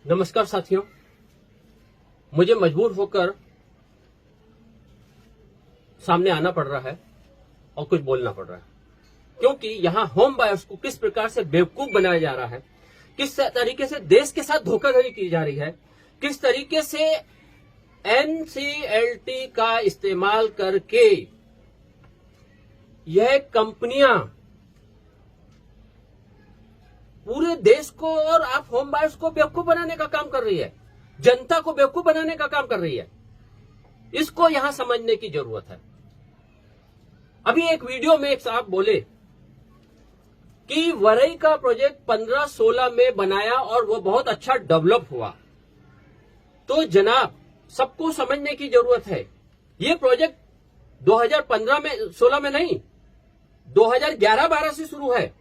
नमस्कार साथियों, मुझे मजबूर होकर सामने आना पड़ रहा है और कुछ बोलना पड़ रहा है, क्योंकि यहां होम बायर्स को किस प्रकार से बेवकूफ बनाया जा रहा है, किस तरीके से देश के साथ धोखाधड़ी की जा रही है, किस तरीके से एनसीएलटी का इस्तेमाल करके यह कंपनियां पूरे देश को और आप होम बायर्स को बेवकूफ बनाने का काम कर रही है, जनता को बेवकूफ बनाने का काम कर रही है। इसको यहां समझने की जरूरत है। अभी एक वीडियो में एक साहब बोले कि वरई का प्रोजेक्ट 15-16 में बनाया और वो बहुत अच्छा डेवलप हुआ। तो जनाब, सबको समझने की जरूरत है, ये प्रोजेक्ट 2015 में 16 में नहीं, 2011-12 से शुरू है।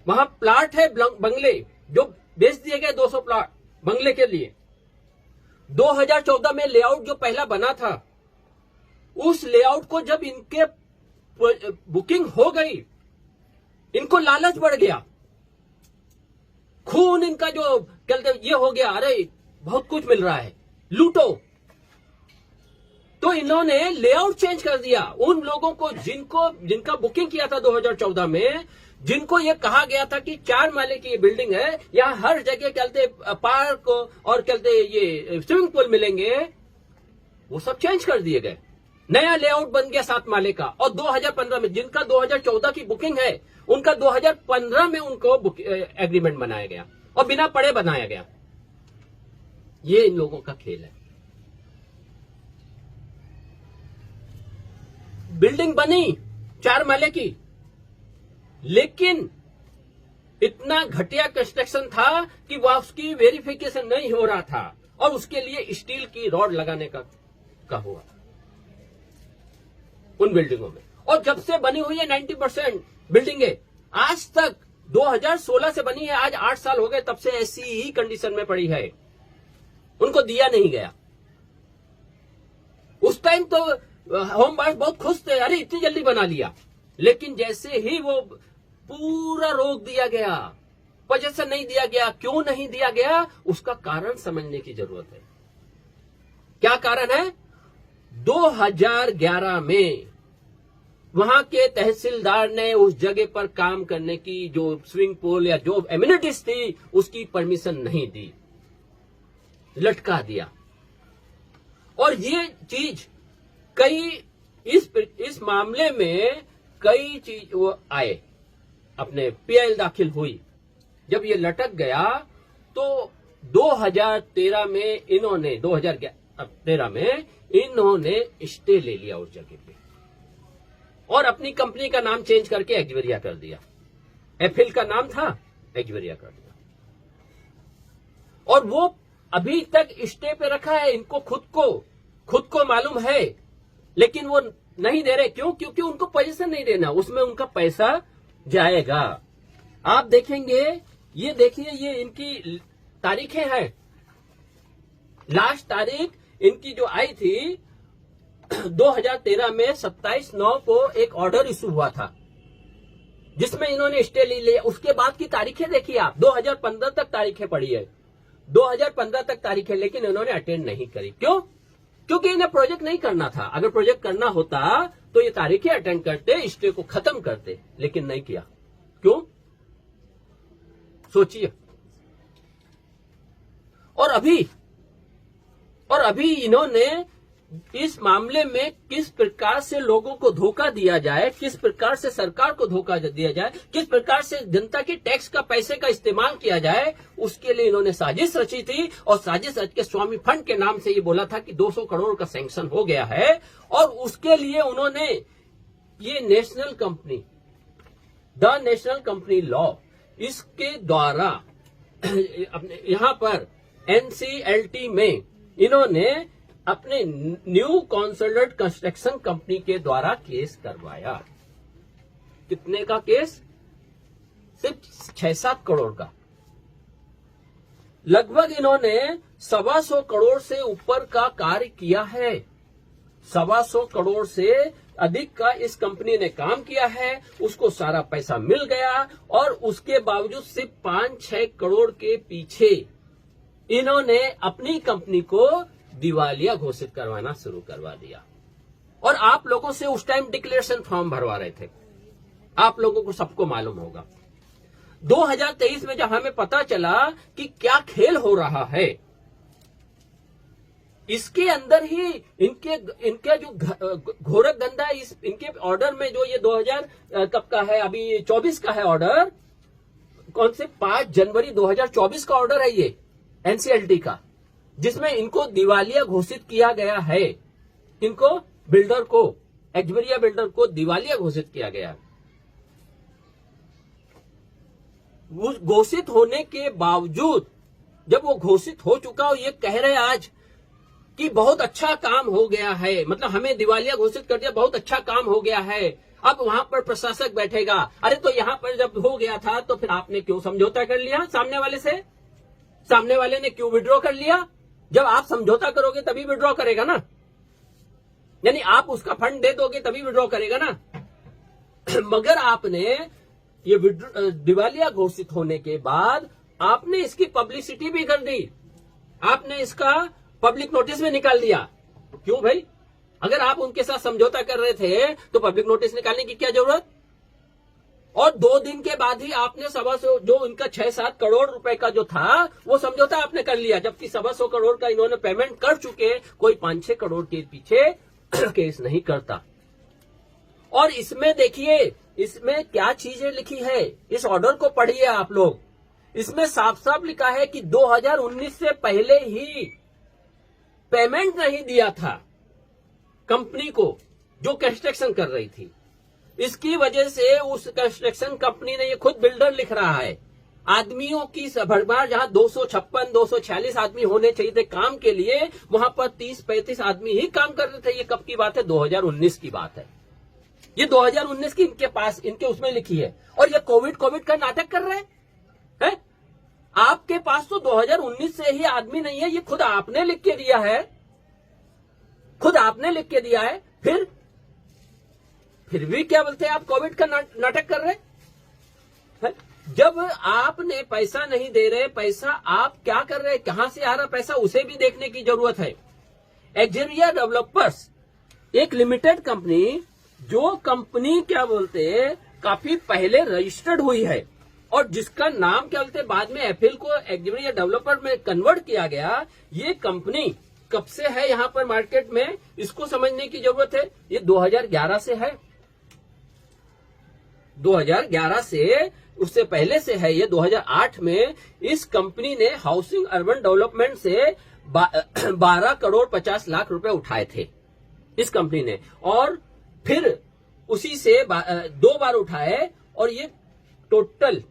वहां प्लाट है बंगले जो बेच दिए गए, 200 प्लाट बंगले के लिए। 2014 में लेआउट जो पहला बना था, उस लेआउट को जब इनके बुकिंग हो गई, इनको लालच बढ़ गया, खून इनका जो कहते ये हो गया, अरे बहुत कुछ मिल रहा है, लूटो। तो इन्होंने लेआउट चेंज कर दिया। उन लोगों को जिनका बुकिंग किया था 2014 में, जिनको ये कहा गया था कि 4 माले की ये बिल्डिंग है, यहां हर जगह कहते पार्क और कहते ये स्विमिंग पूल मिलेंगे, वो सब चेंज कर दिए गए। नया लेआउट बन गया 7 माले का। और 2015 में जिनका 2014 की बुकिंग है, उनका 2015 में उनको एग्रीमेंट बनाया गया और बिना पढ़े बनाया गया। ये इन लोगों का खेल है। बिल्डिंग बनी 4 माले की, लेकिन इतना घटिया कंस्ट्रक्शन था कि वह उसकी वेरिफिकेशन नहीं हो रहा था और उसके लिए स्टील की रॉड लगाने का हुआ उन बिल्डिंगों में। और जब से बनी हुई है 90% बिल्डिंगें, आज तक 2016 से बनी है, आज 8 साल हो गए, तब से ऐसी ही कंडीशन में पड़ी है, उनको दिया नहीं गया। उस टाइम तो होम बायर्स बहुत खुश थे, अरे इतनी जल्दी बना लिया। लेकिन जैसे ही वो पूरा रोक दिया गया, पोजीशन नहीं दिया गया। क्यों नहीं दिया गया, उसका कारण समझने की जरूरत है। क्या कारण है? 2011 में वहां के तहसीलदार ने उस जगह पर काम करने की जो स्विमिंग पूल या जो एमिनिटीज थी, उसकी परमिशन नहीं दी, लटका दिया। और ये चीज इस मामले में कई चीज वो आए, अपने पीआईएल दाखिल हुई। जब ये लटक गया तो 2013 में इन्होंने स्टे ले लिया उस जगह पे और अपनी कंपनी का नाम चेंज करके एक्सवेरिया कर दिया। एफिल का नाम था, एक्सवेरिया कर दिया। और वो अभी तक स्टे पे रखा है। इनको खुद को मालूम है, लेकिन वो नहीं दे रहे। क्यों? क्योंकि उनको पोजीशन नहीं देना, उसमें उनका पैसा जाएगा। आप देखेंगे, ये देखिए, ये इनकी तारीखें हैं। लास्ट तारीख इनकी जो आई थी 2013 में 27/9 को एक ऑर्डर इशू हुआ था, जिसमें इन्होंने स्टे ले लिया। उसके बाद की तारीखें देखिए आप, 2015 तक तारीखें पड़ी है, 2015 तक तारीखें, लेकिन इन्होंने अटेंड नहीं करी। क्यों? क्योंकि इन्हें प्रोजेक्ट नहीं करना था। अगर प्रोजेक्ट करना होता तो ये तारीखें अटेंड करते, स्टे को खत्म करते, लेकिन नहीं किया। क्यों? सोचिए। और अभी इन्होंने इस मामले में किस प्रकार से लोगों को धोखा दिया जाए, किस प्रकार से सरकार को धोखा दिया जाए, किस प्रकार से जनता के टैक्स का पैसे का इस्तेमाल किया जाए, उसके लिए इन्होंने साजिश रची थी। और साजिश रच के स्वामी फंड के नाम से ये बोला था कि 200 करोड़ का सैंक्शन हो गया है। और उसके लिए उन्होंने ये नेशनल कंपनी लॉ, इसके द्वारा यहां पर एनसीएलटी में इन्होंने अपने न्यू कॉन्सोलिडेटेड कंस्ट्रक्शन कंपनी के द्वारा केस करवाया। कितने का केस? सिर्फ 6-7 करोड़ का। लगभग इन्होंने 125 करोड़ से ऊपर का कार्य किया है। 125 करोड़ से अधिक का इस कंपनी ने काम किया है। उसको सारा पैसा मिल गया और उसके बावजूद सिर्फ 5-6 करोड़ के पीछे इन्होंने अपनी कंपनी को दिवालिया घोषित करवाना शुरू करवा दिया। और आप लोगों से उस टाइम डिक्लेरेशन फॉर्म भरवा रहे थे, आप लोगों को सबको मालूम होगा। 2023 में जब हमें पता चला कि क्या खेल हो रहा है, इसके अंदर ही इनके जो घोरक धंधा, इनके ऑर्डर में जो ये 2000 कब का है, अभी 24 का है ऑर्डर, कौन से 5 जनवरी 2024 का ऑर्डर है ये एनसीएलटी का, जिसमें इनको दिवालिया घोषित किया गया है। इनको बिल्डर को, एक्सबेरिया बिल्डर को दिवालिया घोषित किया गया। घोषित होने के बावजूद जब वो घोषित हो चुका और ये कह रहे आज कि बहुत अच्छा काम हो गया है, मतलब हमें दिवालिया घोषित कर दिया, बहुत अच्छा काम हो गया है, अब वहां पर प्रशासक बैठेगा। अरे तो यहां पर जब हो गया था तो फिर आपने क्यों समझौता कर लिया सामने वाले से? सामने वाले ने क्यों विड्रॉ कर लिया? जब आप समझौता करोगे तभी विड्रॉ करेगा ना, यानी आप उसका फंड दे दोगे तभी विड्रॉ करेगा ना। मगर आपने ये दिवालिया घोषित होने के बाद आपने इसकी पब्लिसिटी भी कर दी, आपने इसका पब्लिक नोटिस में निकाल दिया। क्यों भाई? अगर आप उनके साथ समझौता कर रहे थे तो पब्लिक नोटिस निकालने की क्या जरूरत? और 2 दिन के बाद ही आपने 125 जो उनका 6-7 करोड़ रुपए का जो था वो समझौता आपने कर लिया, जबकि 125 करोड़ का इन्होंने पेमेंट कर चुके। कोई 5-6 करोड़ के पीछे केस नहीं करता। और इसमें देखिए, इसमें क्या चीजें लिखी है, इस ऑर्डर को पढ़िए आप लोग। इसमें साफ साफ लिखा है कि 2019 से पहले ही पेमेंट नहीं दिया था कंपनी को जो कंस्ट्रक्शन कर रही थी। इसकी वजह से उस कंस्ट्रक्शन कंपनी ने, ये खुद बिल्डर लिख रहा है, आदमियों की भरमार, जहां 256-246 आदमी होने चाहिए थे काम के लिए, वहां पर 30-35 आदमी ही काम कर रहे थे। ये कब की बात है? 2019 की बात है। ये 2019 की इनके पास, इनके उसमें लिखी है। और ये कोविड का नाटक कर रहे हैं। आपके पास तो 2019 से ही आदमी नहीं है, ये खुद आपने लिख के दिया है, खुद आपने लिख के दिया है। फिर भी क्या बोलते हैं आप कोविड का नाटक कर रहे हैं। जब आपने पैसा नहीं दे रहे, पैसा आप क्या कर रहे हैं, कहां से आ रहा पैसा, उसे भी देखने की जरूरत है। एक्सबेरिया डेवलपर्स एक लिमिटेड कंपनी, जो कंपनी क्या बोलते हैं काफी पहले रजिस्टर्ड हुई है और जिसका नाम क्या बोलते हैं बाद में एफिल को एक्सबेरिया डेवलपर में कन्वर्ट किया गया। ये कंपनी कब से है यहां पर मार्केट में, इसको समझने की जरूरत है। ये 2011 से है, 2011 से, उससे पहले से है। ये 2008 में इस कंपनी ने हाउसिंग अर्बन डेवलपमेंट से 12 करोड़ 50 लाख रुपए उठाए थे इस कंपनी ने, और फिर उसी से 2 बार उठाए। और ये टोटल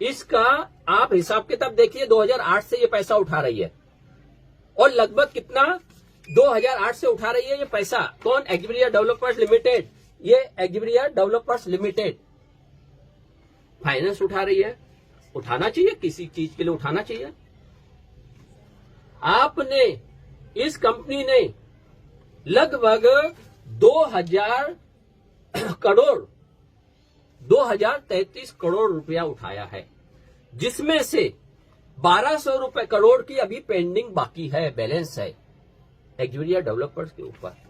इसका आप हिसाब किताब देखिए, 2008 से ये पैसा उठा रही है। और लगभग कितना 2008 से उठा रही है ये पैसा। कौन? एक्सबेरिया डेवलपर्स लिमिटेड। ये एक्सबेरिया डेवलपर्स लिमिटेड फाइनेंस उठा रही है। उठाना चाहिए, किसी चीज के लिए उठाना चाहिए। आपने, इस कंपनी ने लगभग 2000 करोड़ 2033 करोड़ रुपया उठाया है, जिसमें से 1200 करोड़ की अभी पेंडिंग बाकी है, बैलेंस है एक्सबेरिया डेवलपर्स के ऊपर।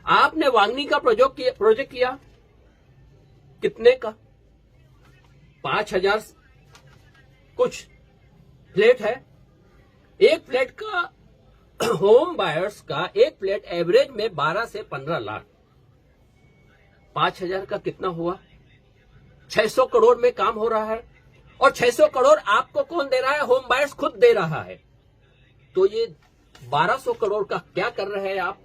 आपने वांगनी का प्रोजेक्ट किया कितने का? 5000 कुछ फ्लैट है। एक फ्लैट का होम बायर्स का एक फ्लैट एवरेज में 12 से 15 लाख। 5000 का कितना हुआ? 600 करोड़ में काम हो रहा है। और 600 करोड़ आपको कौन दे रहा है? होम बायर्स खुद दे रहा है। तो ये 1200 करोड़ का क्या कर रहे हैं आप?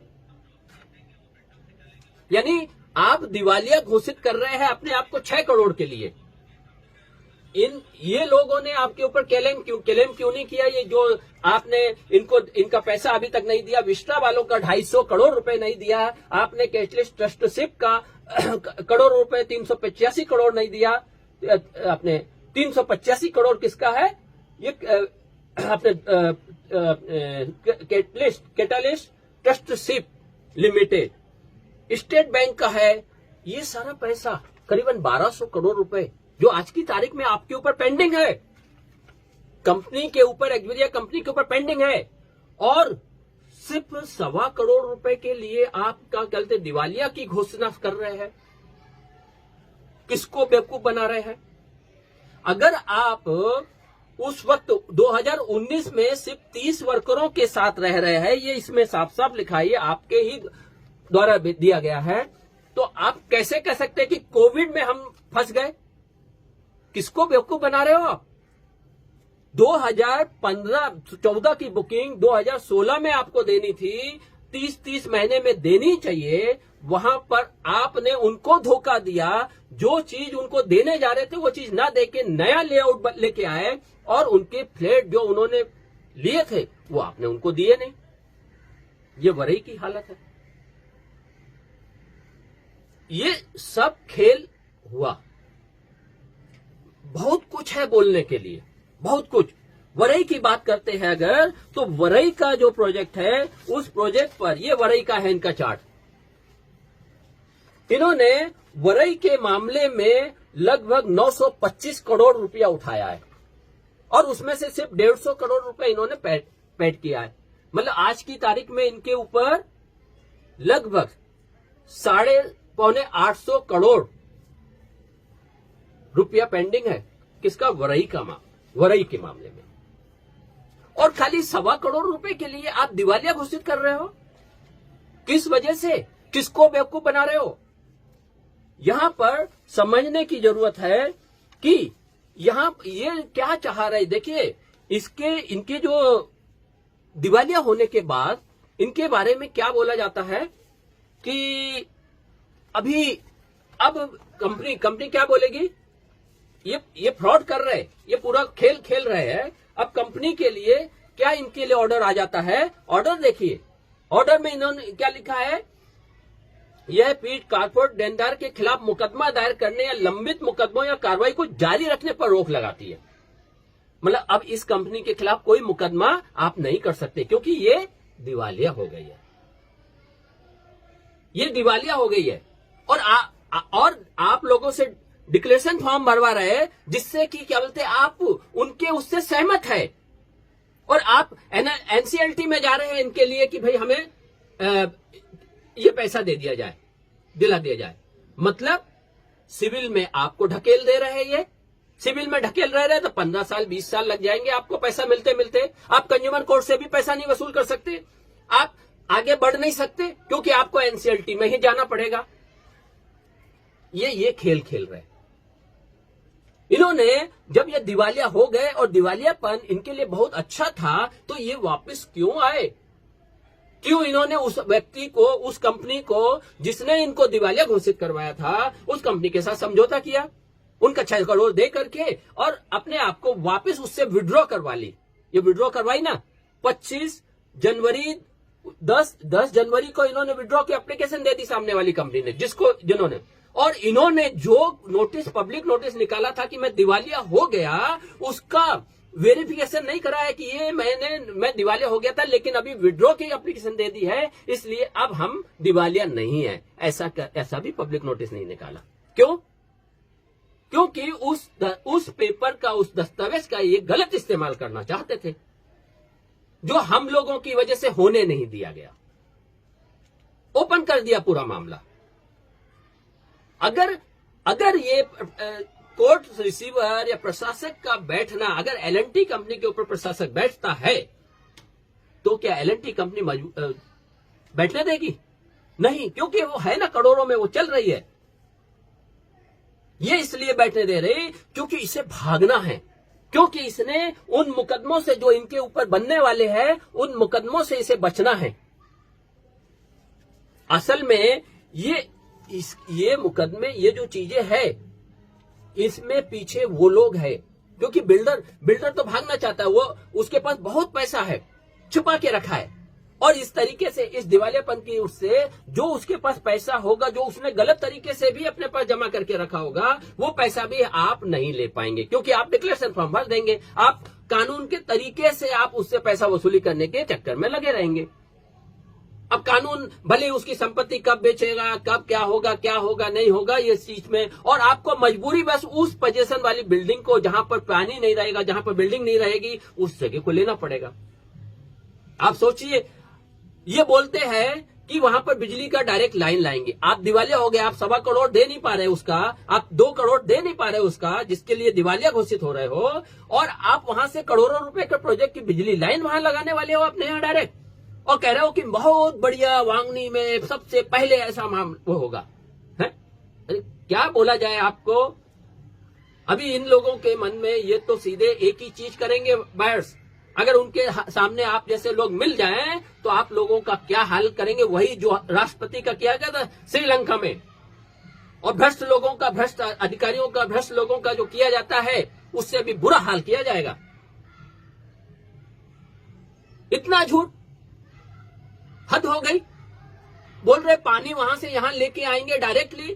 यानी आप दिवालिया घोषित कर रहे हैं अपने आप को 6 करोड़ के लिए। ये लोगों ने आपके ऊपर क्लेम क्यों नहीं किया? ये जो आपने इनका पैसा अभी तक नहीं दिया, विस्टा वालों का 250 करोड़ रुपए नहीं दिया, आपने कैशलेस ट्रस्टशिप का करोड़ रुपए 385 करोड़ नहीं दिया। आपने 385 करोड़ किसका है? ये अपने कैटलिस्ट ट्रस्टशिप लिमिटेड स्टेट बैंक का है। ये सारा पैसा करीबन 1200 करोड़ रुपए जो आज की तारीख में आपके ऊपर पेंडिंग है। कंपनी के ऊपर, एक्सवीरिया कंपनी के ऊपर पेंडिंग है, और सिर्फ 1.25 करोड़ रुपए के लिए आप क्या कहते दिवालिया की घोषणा कर रहे हैं। किसको बेवकूफ बना रहे हैं? अगर आप उस वक्त 2019 में सिर्फ 30 वर्करों के साथ रह रहे हैं, ये इसमें साफ साफ लिखा है, आपके ही द्वारा दिया गया है, तो आप कैसे कह सकते हैं कि कोविड में हम फंस गए? किसको बेवकूफ बना रहे हो आप? 2015-14 की बुकिंग 2016 में आपको देनी थी, 30 महीने में देनी चाहिए। वहां पर आपने उनको धोखा दिया, जो चीज उनको देने जा रहे थे वो चीज ना देके नया लेआउट लेके आए, और उनके फ्लैट जो उन्होंने लिए थे वो आपने उनको दिए नहीं। ये वरई की हालत है। ये सब खेल हुआ। बहुत कुछ है बोलने के लिए, बहुत कुछ। वरई की बात करते हैं अगर, तो वरई का जो प्रोजेक्ट है, उस प्रोजेक्ट पर, ये वरई का है इनका चार्ट। इन्होंने वरई के मामले में लगभग 925 करोड़ रुपया उठाया है, और उसमें से सिर्फ 150 करोड़ रुपए इन्होंने पेड किया है। मतलब आज की तारीख में इनके ऊपर लगभग 750 करोड़ रुपया पेंडिंग है। किसका? वरई के मामले में। और खाली 1.25 करोड़ रुपए के लिए आप दिवालिया घोषित कर रहे हो। किस वजह से? किसको बेवकूफ बना रहे हो? यहां पर समझने की जरूरत है कि यहां ये क्या चाह रहे। देखिए, इनके जो दिवालिया होने के बाद इनके बारे में क्या बोला जाता है कि अब कंपनी क्या बोलेगी? ये फ्रॉड कर रहे, ये पूरा खेल खेल रहे हैं। अब कंपनी के लिए क्या इनके लिए ऑर्डर आ जाता है? ऑर्डर देखिए, ऑर्डर में इन्होंने क्या लिखा है? यह पीठ कारपोरेट देनदार के खिलाफ मुकदमा दायर करने या लंबित मुकदमों या कार्रवाई को जारी रखने पर रोक लगाती है। मतलब अब इस कंपनी के खिलाफ कोई मुकदमा आप नहीं कर सकते, क्योंकि ये दिवालिया हो गई है। ये दिवालिया हो गई है, और आप लोगों से डिक्लेरेशन फॉर्म भरवा रहे हैं, जिससे कि क्या बोलते हैं, आप उनके उससे सहमत है, और आप एनसीएलटी में जा रहे हैं इनके लिए कि भाई हमें ये पैसा दिला दिया जाए। मतलब सिविल में आपको ढकेल दे रहे हैं। ये सिविल में ढकेल रहे तो 15 साल 20 साल लग जाएंगे आपको पैसा मिलते मिलते। आप कंज्यूमर कोर्ट से भी पैसा नहीं वसूल कर सकते, आप आगे बढ़ नहीं सकते, क्योंकि आपको एनसीएलटी में ही जाना पड़ेगा। ये खेल खेल रहे। इन्होंने जब ये दिवालिया हो गए और दिवालियापन इनके लिए बहुत अच्छा था, तो ये वापस क्यों आए? क्यों इन्होंने उस व्यक्ति को, उस कंपनी को जिसने इनको दिवालिया घोषित करवाया था, उस कंपनी के साथ समझौता किया, उनका 6 करोड़ दे करके, और अपने आप को वापस उससे विड्रॉ करवा ली। ये विड्रॉ करवाई ना 25 जनवरी 10 जनवरी को इन्होंने विड्रॉ की एप्लीकेशन दे दी सामने वाली कंपनी ने, जिन्होंने, और इन्होंने जो नोटिस, पब्लिक नोटिस निकाला था कि मैं दिवालिया हो गया, उसका वेरिफिकेशन नहीं कराया कि ये मैं दिवालिया हो गया था, लेकिन अभी विड्रॉ की एप्लीकेशन दे दी है, इसलिए अब हम दिवालिया नहीं है। ऐसा भी पब्लिक नोटिस नहीं निकाला। क्यों? क्योंकि उस पेपर का, उस दस्तावेज का ये गलत इस्तेमाल करना चाहते थे, जो हम लोगों की वजह से होने नहीं दिया गया। ओपन कर दिया पूरा मामला। अगर ये कोर्ट रिसीवर या प्रशासक का बैठना, अगर एलएनटी कंपनी के ऊपर प्रशासक बैठता है, तो क्या एलएनटी कंपनी बैठने देगी? नहीं, क्योंकि वो है ना करोड़ों में, वो चल रही है। ये इसलिए बैठने दे रही क्योंकि इसे भागना है, क्योंकि इसने उन मुकदमों से जो इनके ऊपर बनने वाले हैं, उन मुकदमों से इसे बचना है। असल में ये मुकदमे, ये जो चीजें हैं, इसमें पीछे वो लोग हैं, क्योंकि बिल्डर तो भागना चाहता है, वो उसके पास बहुत पैसा है, छुपा के रखा है, और इस तरीके से इस दिवालियापन की उससे जो उसके पास पैसा होगा, जो उसने गलत तरीके से भी अपने पास जमा करके रखा होगा, वो पैसा भी आप नहीं ले पाएंगे, क्योंकि आप डिक्लेरेशन फॉर्म भर देंगे, आप कानून के तरीके से आप उससे पैसा वसूली करने के चक्कर में लगे रहेंगे। अब कानून भले उसकी संपत्ति कब बेचेगा, कब क्या होगा नहीं होगा ये चीज में, और आपको मजबूरी बस उस पोजीशन वाली बिल्डिंग को जहां पर पानी नहीं रहेगा, जहां पर बिल्डिंग नहीं रहेगी, उस जगह को लेना पड़ेगा। आप सोचिए, ये बोलते हैं कि वहां पर बिजली का डायरेक्ट लाइन लाएंगे, आप दिवालिया हो गए, आप 1.25 करोड़ दे नहीं पा रहे उसका, आप 2 करोड़ दे नहीं पा रहे उसका, जिसके लिए दिवालिया घोषित हो रहे हो, और आप वहां से करोड़ों रुपए के प्रोजेक्ट की बिजली लाइन वहां लगाने वाले हो अपने यहां डायरेक्ट, और कह रहे हो कि बहुत बढ़िया वांगनी में सबसे पहले ऐसा वो होगा है? अरे क्या बोला जाए आपको। अभी इन लोगों के मन में ये तो सीधे एक ही चीज करेंगे बायर्स, अगर उनके सामने आप जैसे लोग मिल जाएं तो आप लोगों का क्या हाल करेंगे, वही जो राष्ट्रपति का किया गया था श्रीलंका में, और भ्रष्ट लोगों का, भ्रष्ट अधिकारियों का, भ्रष्ट लोगों का जो किया जाता है उससे भी बुरा हाल किया जाएगा। इतना झूठ, हद हो गई। बोल रहे पानी वहां से यहां लेके आएंगे डायरेक्टली,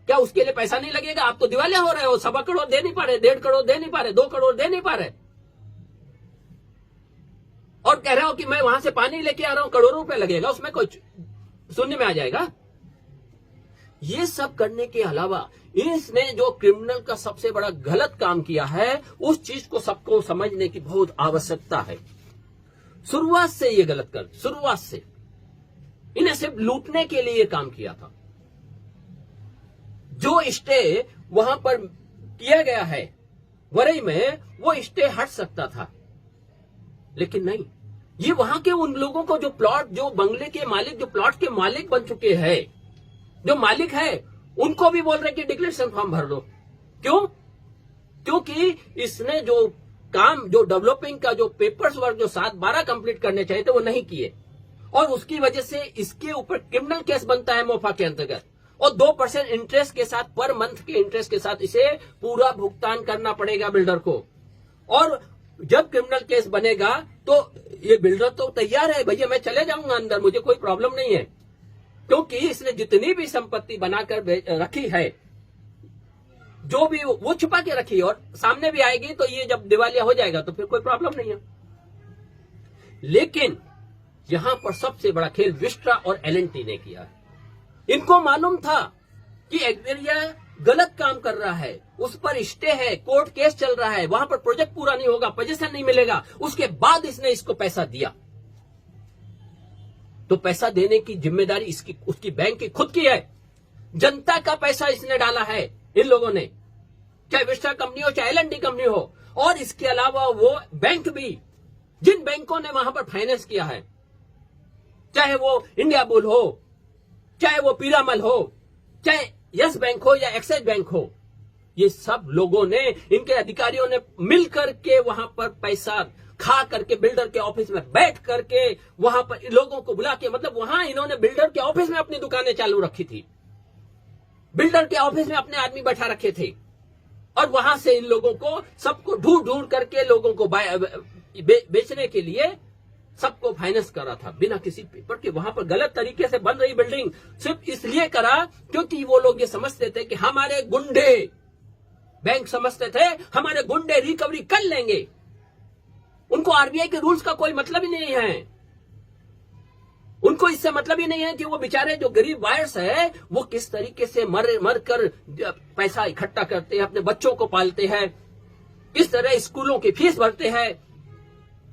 क्या उसके लिए पैसा नहीं लगेगा? आप तो दिवालिया हो रहे हो, 1.25 करोड़ दे नहीं पा रहे, 1.5 करोड़ दे नहीं पा रहे, 2 करोड़ दे नहीं पा रहे, और कह रहे हो कि मैं वहां से पानी लेके आ रहा हूं, करोड़ों रुपए लगेगा, उसमें कुछ शून्य में आ जाएगा। ये सब करने के अलावा इसने जो क्रिमिनल का सबसे बड़ा गलत काम किया है, उस चीज को सबको समझने की बहुत आवश्यकता है। शुरुआत से ये गलत कर, शुरुआत से इन्हें सिर्फ लूटने के लिए काम किया था। जो स्टे वहां पर किया गया है वरई में, वो स्टे हट सकता था, लेकिन नहीं, ये वहां के उन लोगों को जो प्लॉट, जो बंगले के मालिक, जो प्लॉट के मालिक बन चुके हैं, जो मालिक है, उनको भी बोल रहे कि डिक्लेरेशन फॉर्म भर लो। क्यों? क्योंकि इसने जो काम, जो डेवलपिंग का जो पेपर्स वर्क जो 7-12 कंप्लीट करने चाहिए थे वो नहीं किए, और उसकी वजह से इसके ऊपर क्रिमिनल केस बनता है मोफा के अंतर्गत, और 2% इंटरेस्ट के साथ, पर मंथ के इंटरेस्ट के साथ इसे पूरा भुगतान करना पड़ेगा बिल्डर को। और जब क्रिमिनल केस बनेगा तो ये बिल्डर तो तैयार है, भैया मैं चले जाऊंगा अंदर, मुझे कोई प्रॉब्लम नहीं है, क्योंकि इसने जितनी भी संपत्ति बनाकर रखी है, जो भी वो छुपा के रखी है, और सामने भी आएगी, तो ये जब दिवालिया हो जाएगा तो फिर कोई प्रॉब्लम नहीं है। लेकिन यहां पर सबसे बड़ा खेल विस्ट्रा और एल&टी ने किया है। इनको मालूम था कि एक्वेरिया गलत काम कर रहा है, उस पर स्टे है, कोर्ट केस चल रहा है, वहां पर प्रोजेक्ट पूरा नहीं होगा, पोजीशन नहीं मिलेगा, उसके बाद इसने इसको पैसा दिया। तो पैसा देने की जिम्मेदारी इसकी, उसकी बैंक की खुद की है। जनता का पैसा इसने डाला है इन लोगों ने, चाहे विस्ट्रा कंपनी हो, चाहे एल&टी कंपनी हो, और इसके अलावा वो बैंक भी, जिन बैंकों ने वहां पर फाइनेंस किया है, चाहे वो इंडिया बुल हो, चाहे वो पीरामल हो, चाहे यस बैंक हो या एक्सिस बैंक हो, ये सब लोगों ने, इनके अधिकारियों ने मिलकर के वहां पर पैसा खा करके, बिल्डर के ऑफिस में बैठ करके, वहां पर लोगों को बुला के, मतलब वहां इन्होंने बिल्डर के ऑफिस में अपनी दुकानें चालू रखी थी, बिल्डर के ऑफिस में अपने आदमी बैठा रखे थे, और वहां से इन लोगों को, सबको ढूंढ ढूंढ करके लोगों को बेचने के लिए सबको फाइनेंस करा था, बिना किसी पेपर के। वहां पर गलत तरीके से बन रही बिल्डिंग सिर्फ इसलिए करा क्योंकि वो लोग ये समझते थे कि हमारे गुंडे, बैंक समझते थे हमारे गुंडे रिकवरी कर लेंगे। उनको आरबीआई के रूल्स का कोई मतलब ही नहीं है, उनको इससे मतलब ही नहीं है कि वो बेचारे जो गरीब बायर्स है, वो किस तरीके से मर कर पैसा इकट्ठा करते हैं, अपने बच्चों को पालते हैं, किस तरह स्कूलों की फीस भरते हैं।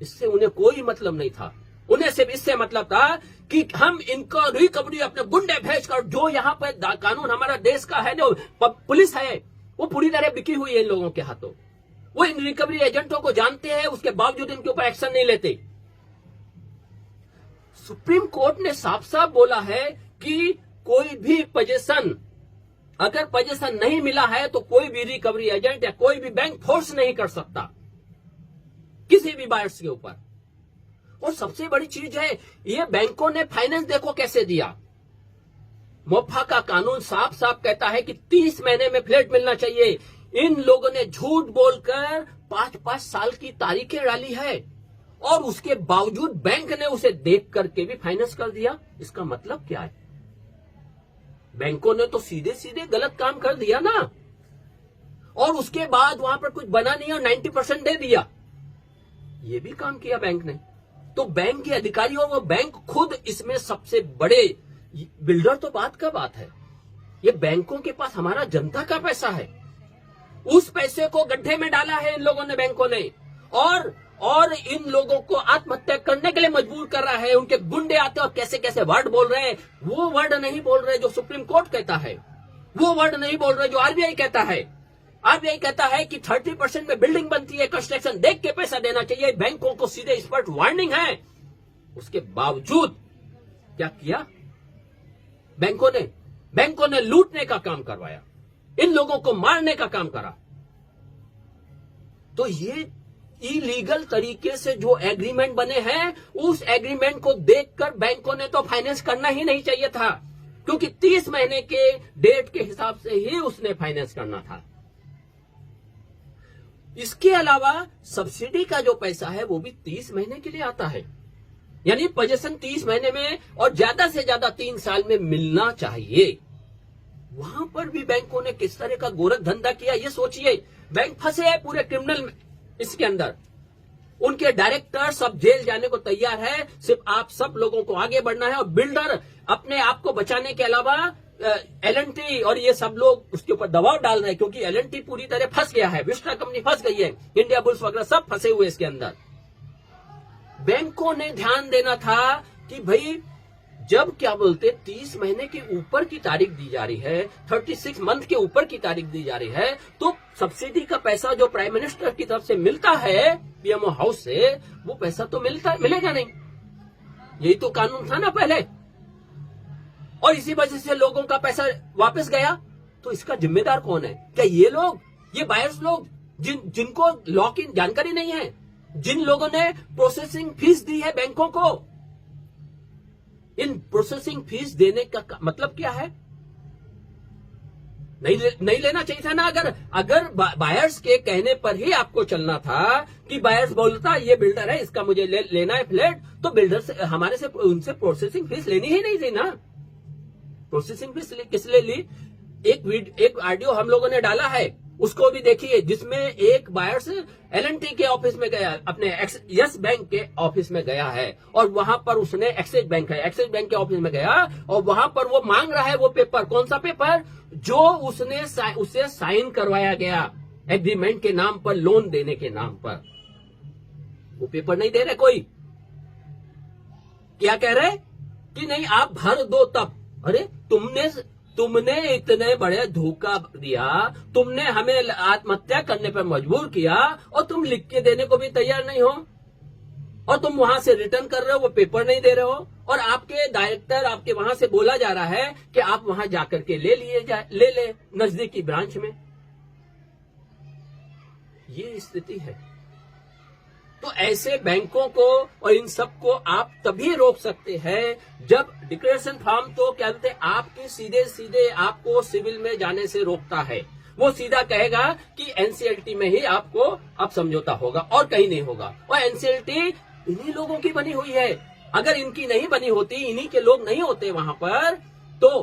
इससे उन्हें कोई मतलब नहीं था, उन्हें सिर्फ इससे मतलब था कि हम इनको रिकवरी, अपने गुंडे भेजकर, जो यहाँ पर कानून हमारा देश का है, जो पुलिस है, वो पूरी तरह बिकी हुई है इन लोगों के हाथों। वो इन रिकवरी एजेंटों को जानते हैं, उसके बावजूद इनके ऊपर एक्शन नहीं लेते। सुप्रीम कोर्ट ने साफ साफ बोला है कि कोई भी पोजीशन, अगर पोजीशन नहीं मिला है तो कोई भी रिकवरी एजेंट या कोई भी बैंक फोर्स नहीं कर सकता किसी भी बायर्स के ऊपर। और सबसे बड़ी चीज है, ये बैंकों ने फाइनेंस देखो कैसे दिया। मोफा का कानून साफ साफ कहता है कि 30 महीने में फ्लैट मिलना चाहिए। इन लोगों ने झूठ बोलकर 5-5 साल की तारीखें डाली है, और उसके बावजूद बैंक ने उसे देख करके भी फाइनेंस कर दिया। इसका मतलब क्या है? बैंकों ने तो सीधे सीधे गलत काम कर दिया ना, और उसके बाद वहां पर कुछ बना नहीं और 90% दे दिया। ये भी काम किया बैंक ने। तो बैंक के अधिकारी और वो बैंक खुद इसमें सबसे बड़े बिल्डर, तो बात का बात है, ये बैंकों के पास हमारा जनता का पैसा है, उस पैसे को गड्ढे में डाला है इन लोगों ने, बैंकों ने, और इन लोगों को आत्महत्या करने के लिए मजबूर कर रहा है। उनके गुंडे आते और कैसे कैसे वर्ड बोल रहे हैं, वो वर्ड नहीं बोल रहे जो सुप्रीम कोर्ट कहता है, वो वर्ड नहीं बोल रहे जो आरबीआई कहता है। आरबीआई कहता है कि 30% में बिल्डिंग बनती है, कंस्ट्रक्शन देख के पैसा देना चाहिए, बैंकों को सीधे स्पष्ट वार्निंग है। उसके बावजूद क्या किया बैंकों ने लूटने का काम करवाया, इन लोगों को मारने का काम करा। तो ये इलीगल तरीके से जो एग्रीमेंट बने हैं, उस एग्रीमेंट को देखकर बैंकों ने तो फाइनेंस करना ही नहीं चाहिए था, क्योंकि 30 महीने के डेट के हिसाब से ही उसने फाइनेंस करना था। इसके अलावा सब्सिडी का जो पैसा है वो भी 30 महीने के लिए आता है, यानी पोजीशन 30 महीने में और ज्यादा से ज्यादा 3 साल में मिलना चाहिए। वहां पर भी बैंकों ने किस तरह का गोरख धंधा किया, ये सोचिए। बैंक फंसे हैं पूरे क्रिमिनल में, इसके अंदर उनके डायरेक्टर सब जेल जाने को तैयार है, सिर्फ आप सब लोगों को आगे बढ़ना है। और बिल्डर अपने आप को बचाने के अलावा एल&टी और ये सब लोग उसके ऊपर दबाव डाल रहे हैं, क्योंकि एल&टी पूरी तरह फंस गया है, विस्टा कंपनी फंस गई है, इंडिया बुल्स वगैरह सब फंसे हुए इसके अंदर। बैंकों ने ध्यान देना था कि भाई जब 30 महीने के ऊपर की तारीख दी जा रही है, 36 मंथ के ऊपर की तारीख दी जा रही है, तो सब्सिडी का पैसा जो प्राइम मिनिस्टर की तरफ से मिलता है पीएमओ हाउस से, वो पैसा तो मिलेगा नहीं। यही तो कानून था ना पहले, और इसी वजह से लोगों का पैसा वापस गया। तो इसका जिम्मेदार कौन है? क्या ये लोग, ये बायर्स लोग जिनको लॉ की जानकारी नहीं है, जिन लोगों ने प्रोसेसिंग फीस दी है बैंकों को? इन प्रोसेसिंग फीस देने का मतलब क्या है? नहीं लेना चाहिए था ना। अगर बायर्स के कहने पर ही आपको चलना था कि बायर्स बोलता ये बिल्डर है, इसका मुझे लेना है फ्लैट, तो बिल्डर से उनसे प्रोसेसिंग फीस लेनी ही नहीं थी ना। प्रोसेसिंग फीस किस लिए ली? एक ऑडियो हम लोगों ने डाला है, उसको भी देखिए, जिसमें एक बायर्स एल&टी के ऑफिस में गया, अपने यस बैंक के ऑफिस में गया है, और वहां पर उसने एक्सिस बैंक के ऑफिस में गया, और वहां पर वो मांग रहा है वो पेपर। कौन सा पेपर? जो उसे साइन करवाया गया एग्रीमेंट के नाम पर, लोन देने के नाम पर। वो पेपर नहीं दे रहे कोई। क्या कह रहे कि नहीं आप भर दो तब। अरे तुमने इतने बड़े धोखा दिया, तुमने हमें आत्महत्या करने पर मजबूर किया, और तुम लिख के देने को भी तैयार नहीं हो, और तुम वहां से रिटर्न कर रहे हो, वो पेपर नहीं दे रहे हो, और आपके डायरेक्टर आपके वहां से बोला जा रहा है कि आप वहां जाकर के ले नजदीकी ब्रांच में। ये स्थिति है। तो ऐसे बैंकों को और इन सब को आप तभी रोक सकते हैं जब डिक्लेरेशन फॉर्म, तो क्या बोलते हैं, आपके सीधे आपको सिविल में जाने से रोकता है। वो सीधा कहेगा कि एनसीएलटी में ही आपको अब समझौता होगा और कहीं नहीं होगा। और एनसीएलटी इन्हीं लोगों की बनी हुई है। अगर इनकी नहीं बनी होती, इन्हीं के लोग नहीं होते वहां पर, तो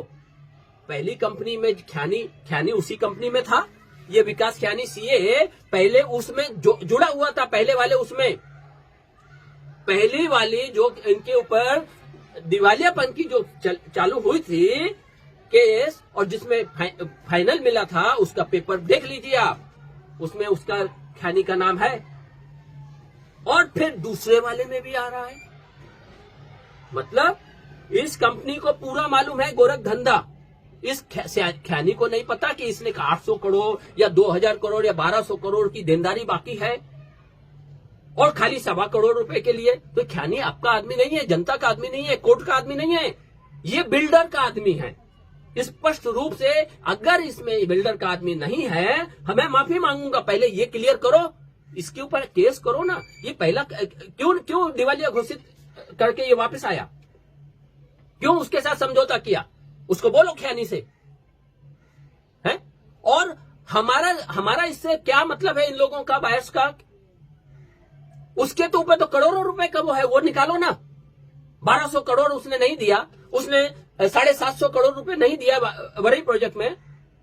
पहली कंपनी में ख्यानी उसी कंपनी में था। ये विकास ख्यानी सीए पहले उसमें जुड़ा हुआ था, पहले वाले उसमें, पहली वाली जो इनके ऊपर दिवालियापन की जो चालू हुई थी केस, और जिसमें फाइनल मिला था, उसका पेपर देख लीजिए आप, उसमें उसका ख्यानी का नाम है। और फिर दूसरे वाले में भी आ रहा है। मतलब इस कंपनी को पूरा मालूम है गोरख धंधा। इस ख्यानी को नहीं पता कि इसने 800 करोड़ या 2000 करोड़ या 1200 करोड़ की देनदारी बाकी है, और खाली 1.25 करोड़ रुपए के लिए। तो ख्यानी आपका आदमी नहीं है, जनता का आदमी नहीं है, कोर्ट का आदमी नहीं है, ये बिल्डर का आदमी है। स्पष्ट रूप से अगर इसमें बिल्डर का आदमी नहीं है, हमें माफी मांगूंगा, पहले ये क्लियर करो, इसके ऊपर केस करो ना। ये पहला क्यों दिवालिया घोषित करके ये वापस आया? क्यों उसके साथ समझौता किया? उसको बोलो ख्यानी से है। और हमारा इससे क्या मतलब है इन लोगों का, बायर्स का? उसके तो ऊपर तो करोड़ों रुपए का वो है, वो निकालो ना। 1200 करोड़ उसने नहीं दिया, उसने 750 करोड़ रुपए नहीं दिया वरी प्रोजेक्ट में,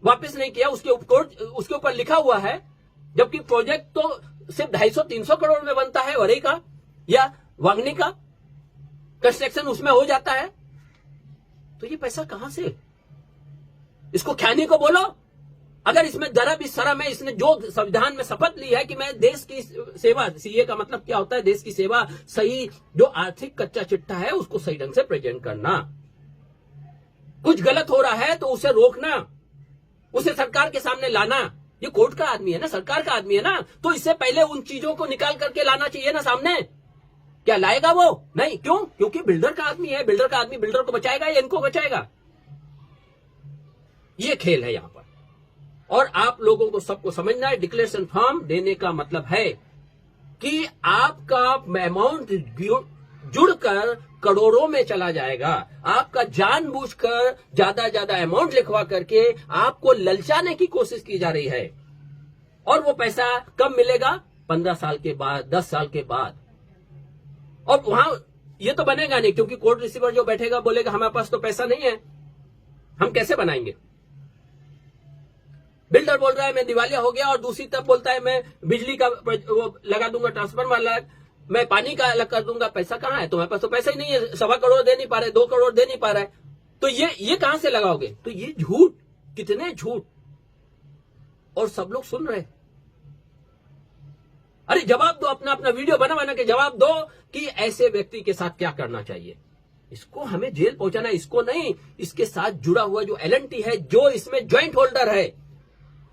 वापस नहीं किया। उसके ऊपर लिखा हुआ है, जबकि प्रोजेक्ट तो सिर्फ 250-300 करोड़ में बनता है वरी का, या वागनी का कंस्ट्रक्शन उसमें हो जाता है, तो ये पैसा कहां से? इसको खैनी को बोलो, अगर इसमें जरा भी शर्म है, इसने जो संविधान में शपथ ली है कि मैं देश की सेवा, सीए का मतलब क्या होता है, देश की सेवा, सही जो आर्थिक कच्चा चिट्ठा है उसको सही ढंग से प्रेजेंट करना, कुछ गलत हो रहा है तो उसे रोकना, उसे सरकार के सामने लाना। ये कोर्ट का आदमी है ना, सरकार का आदमी है ना, तो इससे पहले उन चीजों को निकाल करके लाना चाहिए ना सामने। क्या लाएगा वो? नहीं। क्यों? क्योंकि बिल्डर का आदमी है, बिल्डर का आदमी बिल्डर को बचाएगा या इनको बचाएगा? ये खेल है यहां पर। और आप लोगों को सबको समझना है, डिक्लेरेशन फॉर्म देने का मतलब है कि आपका अमाउंट जुड़कर करोड़ों में चला जाएगा। आपका जानबूझकर ज्यादा अमाउंट लिखवा करके आपको ललचाने की कोशिश की जा रही है। और वो पैसा कब मिलेगा? 15 साल के बाद, 10 साल के बाद। और वहां ये तो बनेगा नहीं, क्योंकि कोर्ट रिसीवर जो बैठेगा बोलेगा हमारे पास तो पैसा नहीं है, हम कैसे बनाएंगे। बिल्डर बोल रहा है मैं दिवालिया हो गया, और दूसरी तरफ बोलता है मैं बिजली का वो लगा दूंगा, ट्रांसफार्मर अलग, मैं पानी का अलग कर दूंगा। पैसा कहां है? तुम्हारे पास तो पैसा ही नहीं है, 1.25 करोड़ दे नहीं पा रहे, 2 करोड़ दे नहीं पा रहे, तो ये कहां से लगाओगे? तो ये झूठ, कितने झूठ, और सब लोग सुन रहे। अरे जवाब दो, अपना अपना वीडियो बना के जवाब दो कि ऐसे व्यक्ति के साथ क्या करना चाहिए। इसको हमें जेल पहुंचाना, इसको नहीं, इसके साथ जुड़ा हुआ जो एलएनटी है, जो इसमें ज्वाइंट होल्डर है,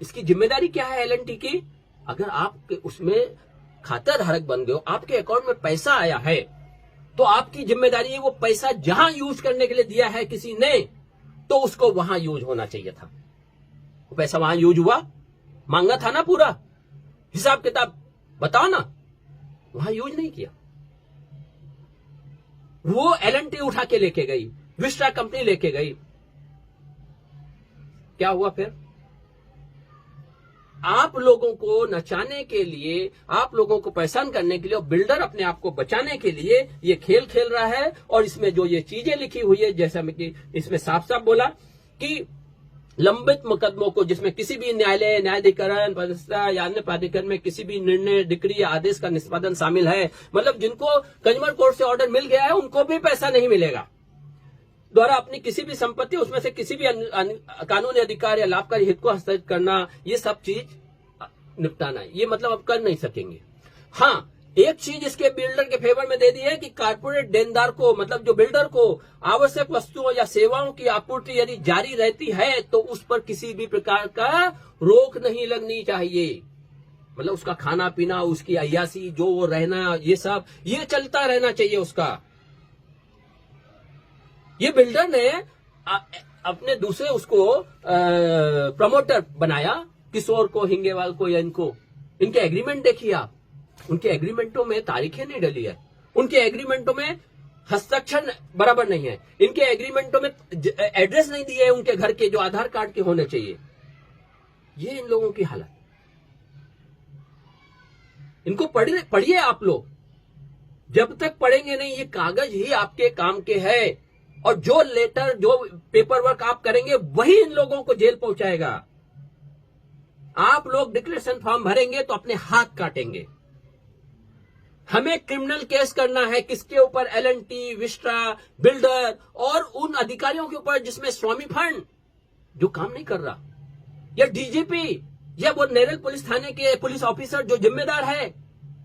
इसकी जिम्मेदारी क्या है एलएनटी की? अगर आप उसमें खाता धारक बन गए हो, आपके अकाउंट में पैसा आया है, तो आपकी जिम्मेदारी है वो पैसा जहां यूज करने के लिए दिया है किसी ने, तो उसको वहां यूज होना चाहिए था। वो पैसा वहां यूज हुआ? मांगा था ना, पूरा हिसाब किताब बताओ ना। वहां यूज नहीं किया, वो एलएनटी उठा के लेके गई, विस्टा कंपनी लेके गई। क्या हुआ फिर? आप लोगों को नचाने के लिए, आप लोगों को परेशान करने के लिए, और बिल्डर अपने आप को बचाने के लिए ये खेल खेल रहा है। और इसमें जो ये चीजें लिखी हुई है, जैसा मैं कि इसमें साफ साफ बोला कि लंबित मुकदमों को, जिसमें किसी भी न्यायालय, न्यायाधिकरण या अन्य प्राधिकरण में किसी भी निर्णय, डिक्री या आदेश का निष्पादन शामिल है, मतलब जिनको कंज्यूमर कोर्ट से ऑर्डर मिल गया है उनको भी पैसा नहीं मिलेगा, द्वारा अपनी किसी भी संपत्ति, उसमें से किसी भी कानूनी अधिकार या लाभकारी हित को हस्तक्षेप करना, ये सब चीज निपटाना, ये मतलब अब कर नहीं सकेंगे। हाँ, एक चीज इसके बिल्डर के फेवर में दे दी है कि कारपोरेट देनदार को, मतलब जो बिल्डर को आवश्यक वस्तुओं या सेवाओं की आपूर्ति यदि जारी रहती है तो उस पर किसी भी प्रकार का रोक नहीं लगनी चाहिए। मतलब उसका खाना पीना, उसकी अय्यासी, जो वो रहना, ये सब ये चलता रहना चाहिए उसका। ये बिल्डर ने अपने दूसरे उसको प्रमोटर बनाया, किशोर को, हिंगेवाल को, या इनको, इनके एग्रीमेंट देखिए आप, उनके एग्रीमेंटों में तारीखें नहीं डली है, उनके एग्रीमेंटों में हस्ताक्षर बराबर नहीं है, इनके एग्रीमेंटों में एड्रेस नहीं दिए है उनके घर के, जो आधार कार्ड के होने चाहिए। ये इन लोगों की हालत। इनको पढ़िए आप लोग, जब तक पढ़ेंगे नहीं, ये कागज ही आपके काम के है, और जो लेटर, जो पेपर वर्क आप करेंगे वही इन लोगों को जेल पहुंचाएगा। आप लोग डिक्लेरेशन फॉर्म भरेंगे तो अपने हाथ काटेंगे। हमें क्रिमिनल केस करना है किसके ऊपर? एलएनटी, विस्टा, बिल्डर और उन अधिकारियों के ऊपर जिसमें स्वामी फंड जो काम नहीं कर रहा, या डीजीपी, या वो नेरल पुलिस थाने के पुलिस ऑफिसर जो जिम्मेदार है,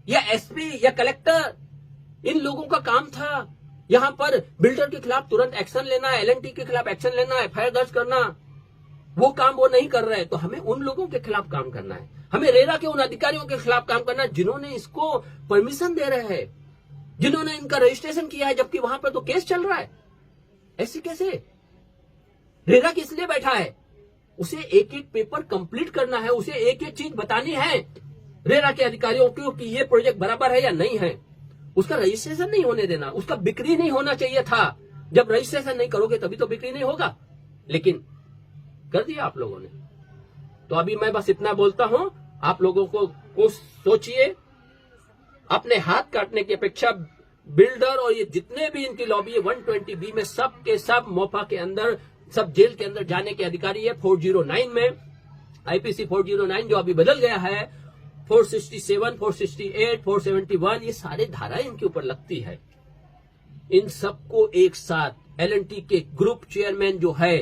या एसपी या कलेक्टर। इन लोगों का काम था यहां पर बिल्डर के खिलाफ तुरंत एक्शन लेना, एलएनटी के खिलाफ एक्शन लेना, एफआईआर दर्ज करना। वो काम वो नहीं कर रहे, तो हमें उन लोगों के खिलाफ काम करना है, हमें रेरा के उन अधिकारियों के खिलाफ काम करना है जिन्होंने इसको परमिशन दे रहे हैं, जिन्होंने इनका रजिस्ट्रेशन किया है, जबकि वहां पर तो केस चल रहा है। ऐसे कैसे? रेरा किस लिए बैठा है? उसे एक एक पेपर कंप्लीट करना है, उसे एक एक चीज बतानी है रेरा के अधिकारियों को कि ये प्रोजेक्ट बराबर है या नहीं है। उसका रजिस्ट्रेशन नहीं होने देना, उसका बिक्री नहीं होना चाहिए था। जब रजिस्ट्रेशन नहीं करोगे तभी तो बिक्री नहीं होगा, लेकिन कर दिया आप लोगों ने। तो अभी मैं बस इतना बोलता हूं, आप लोगों को सोचिए, अपने हाथ काटने की अपेक्षा बिल्डर और ये जितने भी इनकी लॉबी है 120B में, सब के सब मोफा के अंदर, सब जेल के अंदर जाने के अधिकारी है। 409 में, आईपीसी 409 जो अभी बदल गया है, 467, 468, 471 ये सारे धाराएं इनके ऊपर लगती है। इन सबको एक साथ L&T के ग्रुप चेयरमैन जो है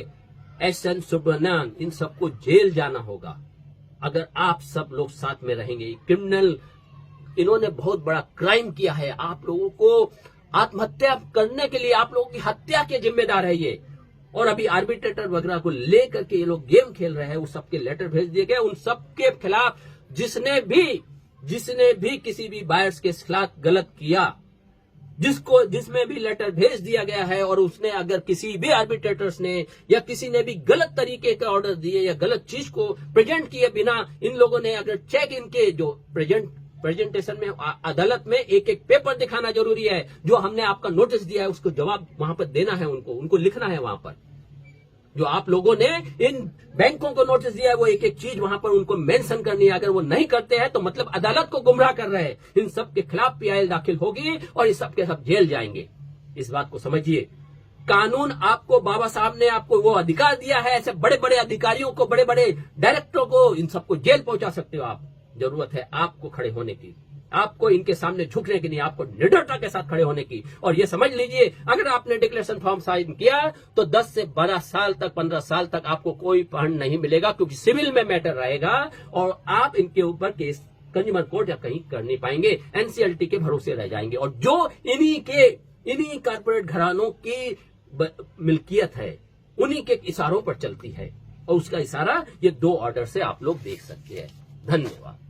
SN सुब्रमण्यन, इन सबको जेल जाना होगा अगर आप सब लोग साथ में रहेंगे। क्रिमिनल, इन्होंने बहुत बड़ा क्राइम किया है। आप लोगों को आत्महत्या करने के लिए, आप लोगों की हत्या के जिम्मेदार है ये। और अभी आर्बिट्रेटर वगैरह को लेकर के ये लोग गेम खेल रहे हैं, उस सबके लेटर भेज दिए गए। उन सबके खिलाफ जिसने भी किसी भी बायर्स के खिलाफ गलत किया, जिसमें भी लेटर भेज दिया गया है, और उसने अगर किसी भी आर्बिट्रेटर्स ने या किसी ने भी गलत तरीके के ऑर्डर दिए या गलत चीज को प्रेजेंट किए बिना, इन लोगों ने अगर चेक, इनके जो प्रेजेंटेशन में अदालत में एक एक पेपर दिखाना जरूरी है, जो हमने आपका नोटिस दिया है उसको जवाब वहां पर देना है, उनको लिखना है वहां पर। जो आप लोगों ने इन बैंकों को नोटिस दिया है वो एक एक चीज वहां पर उनको मेंशन करनी है। अगर वो नहीं करते हैं तो मतलब अदालत को गुमराह कर रहे हैं। इन सब के खिलाफ PIL दाखिल होगी और ये सब के सब जेल जाएंगे। इस बात को समझिए। कानून आपको, बाबा साहब ने आपको वो अधिकार दिया है, ऐसे बड़े बड़े अधिकारियों को, बड़े बड़े डायरेक्टरों को, इन सबको जेल पहुंचा सकते हो आप। जरूरत है आपको खड़े होने की, आपको इनके सामने झुकने की नहीं, आपको निडरता के साथ खड़े होने की। और ये समझ लीजिए, अगर आपने डिक्लेरेशन फॉर्म साइन किया तो 10 से 12 साल तक, 15 साल तक आपको कोई फंड नहीं मिलेगा, क्योंकि सिविल में मैटर रहेगा और आप इनके ऊपर केस कंज्यूमर कोर्ट या कहीं कर नहीं पाएंगे, NCLT के भरोसे रह जाएंगे। और जो इन्हीं कारपोरेट घरानों की मिल्कियत है, उन्हीं के इशारों पर चलती है, और उसका इशारा ये 2 ऑर्डर से आप लोग देख सकते हैं। धन्यवाद।